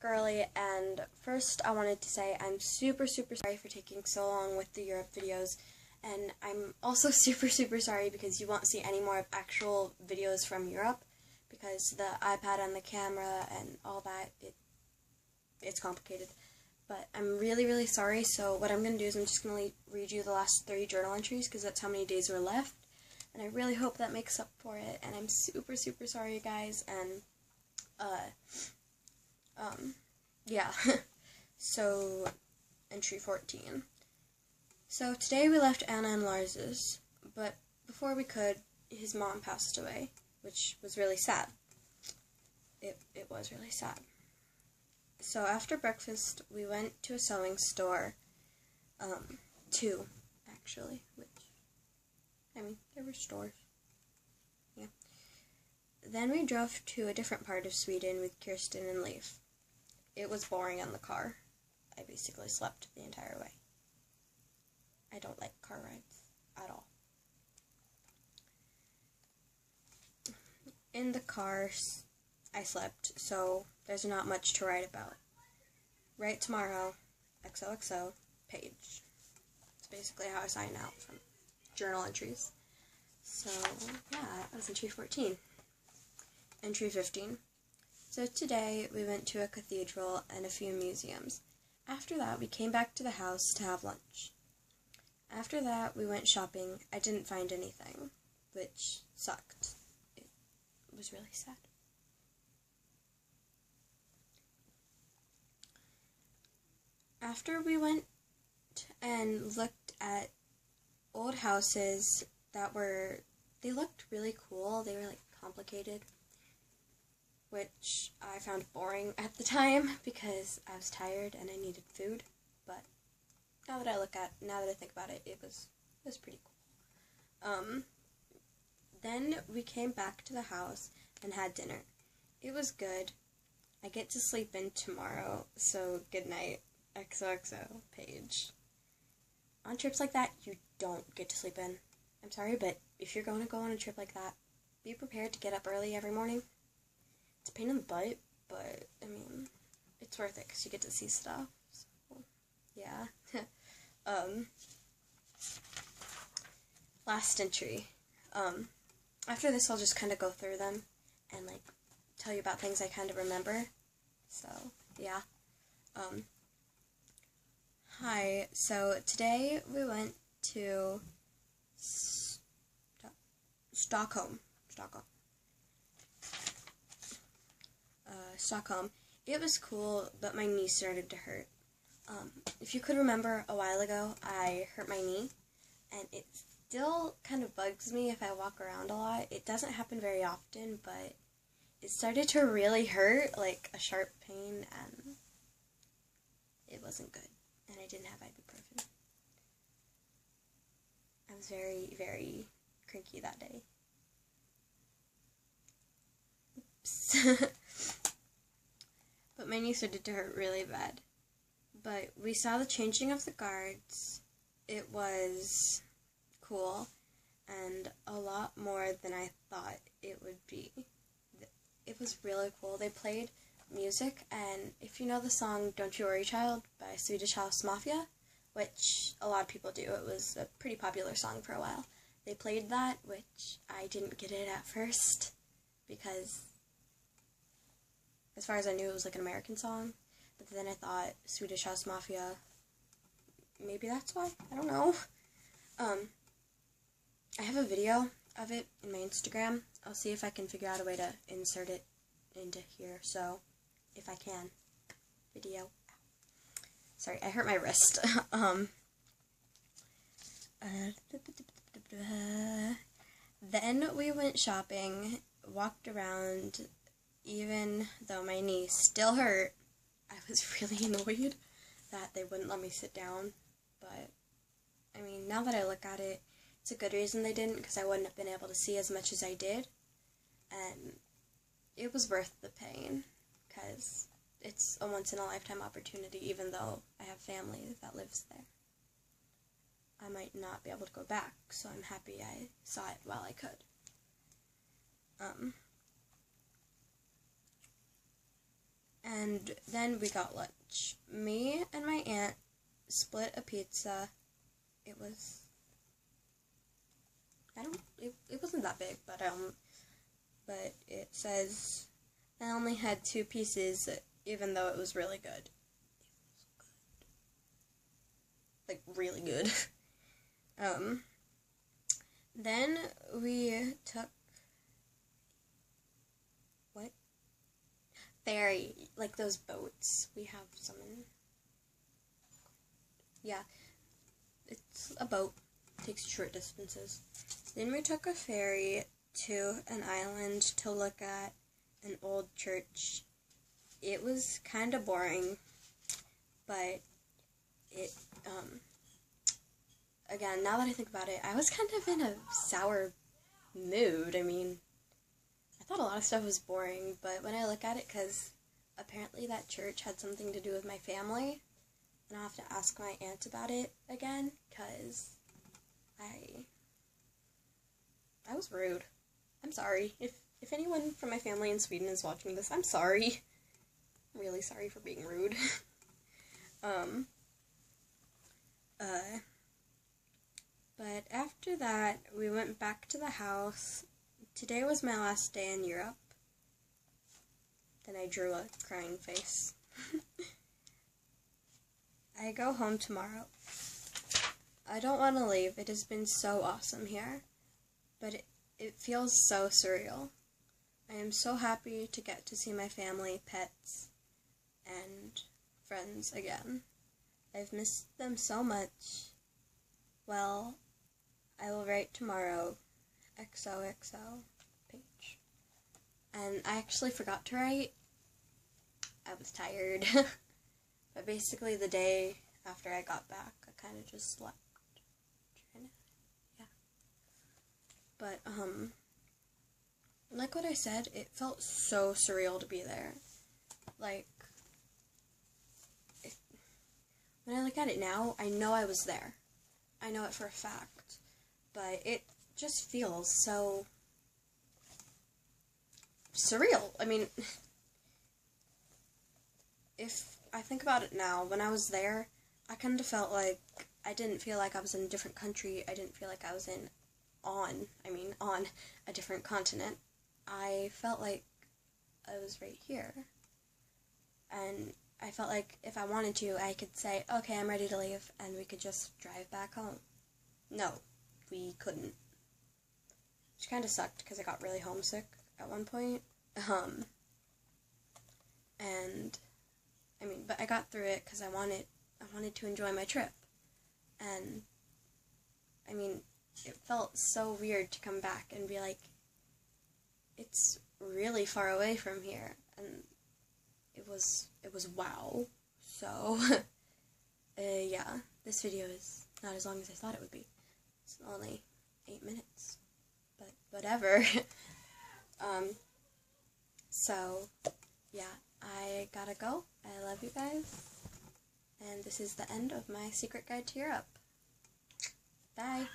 Girly, and first I wanted to say I'm super sorry for taking so long with the Europe videos, and I'm also super sorry because you won't see any more of actual videos from Europe because the iPad and the camera and all that, it's complicated. But I'm really sorry, so what I'm going to do is I'm just going to read you the last 3 journal entries because that's how many days were left, and I really hope that makes up for it, and I'm super sorry, guys, and yeah. So, entry 14. So, today we left Anna and Lars's, but before we could, his mom passed away, which was really sad. It was really sad. So, after breakfast, we went to a sewing store, 2, actually, which, I mean, there were stores. Yeah. Then we drove to a different part of Sweden with Kirsten and Leif. It was boring in the car. I basically slept the entire way. I don't like car rides at all. In the car, I slept, so there's not much to write about. Write tomorrow, XOXO, page. It's basically how I sign out from journal entries. So, yeah, that was entry 14. Entry 15. So today, we went to a cathedral and a few museums. After that, we came back to the house to have lunch. After that, we went shopping. I didn't find anything, which sucked. It was really sad. After we went and looked at old houses they looked really cool. They were, like, complicated, which I found boring at the time because I was tired and I needed food, but now that I think about it, it was pretty cool. Then we came back to the house and had dinner. It was good. I get to sleep in tomorrow, so good night, XOXO, Paige. On trips like that, you don't get to sleep in. I'm sorry, but if you're going to go on a trip like that, be prepared to get up early every morning. It's a pain in the butt, but, I mean, it's worth it because you get to see stuff, so, yeah. Last entry. After this, I'll just kind of go through them and, like, tell you about things I kind of remember, so, yeah. Hi, so today we went to Stockholm. It was cool, but my knee started to hurt. If you could remember, a while ago, I hurt my knee, and it still kind of bugs me if I walk around a lot. It doesn't happen very often, but it started to really hurt, like a sharp pain, and it wasn't good, and I didn't have ibuprofen. I was very cranky that day. Oops. But my knee started to hurt really bad. But we saw the changing of the guards. It was cool, and a lot more than I thought it would be. It was really cool. They played music, and if you know the song Don't You Worry Child by Swedish House Mafia, which a lot of people do, it was a pretty popular song for a while. They played that, which I didn't get it at first, because as far as I knew, it was like an American song, but then I thought Swedish House Mafia, maybe that's why, I don't know. I have a video of it in my Instagram. I'll see if I can figure out a way to insert it into here, so, if I can. Video. Sorry, I hurt my wrist. Then we went shopping, walked around. Even though my knee still hurt, I was really annoyed that they wouldn't let me sit down, but, I mean, now that I look at it, it's a good reason they didn't, because I wouldn't have been able to see as much as I did, and it was worth the pain, because it's a once-in-a-lifetime opportunity, even though I have family that lives there. I might not be able to go back, so I'm happy I saw it while I could. And then we got lunch. Me and my aunt split a pizza. It was, it wasn't that big, but it says I only had 2 pieces, even though it was really good. Like, really good. Then we took, ferry, like those boats. We have some in, yeah, it's a boat, takes short distances. Then we took a ferry to an island to look at an old church. It was kind of boring, but it, again, now that I think about it, I was kind of in a sour mood. I mean, I thought a lot of stuff was boring, but when I look at it, because apparently that church had something to do with my family, and I'll have to ask my aunt about it again, because I was rude. I'm sorry. If anyone from my family in Sweden is watching this, I'm sorry. I'm really sorry for being rude. But after that, we went back to the house. Today was my last day in Europe. Then I drew a crying face. I go home tomorrow. I don't want to leave. It has been so awesome here. But it feels so surreal. I am so happy to get to see my family, pets, and friends again. I've missed them so much. Well, I will write tomorrow, XOXO page. And I actually forgot to write. I was tired. But basically the day after I got back, I kind of just slept. Yeah. But, like what I said, it felt so surreal to be there. Like, when I look at it now, I know I was there. I know it for a fact. But it just feels so surreal. I mean, if I think about it now, when I was there, I kind of felt like I didn't feel like I was in a different country. I didn't feel like I was on a different continent. I felt like I was right here. And I felt like if I wanted to, I could say, okay, I'm ready to leave, and we could just drive back home. No, we couldn't. Which kind of sucked, because I got really homesick at one point. And, I mean, but I got through it, because I wanted to enjoy my trip. And, I mean, it felt so weird to come back and be like, it's really far away from here, and it was wow. So, yeah, this video is not as long as I thought it would be. It's only 8 minutes, but whatever. So, yeah, I gotta go. I love you guys, and this is the end of my secret guide to Europe. Bye!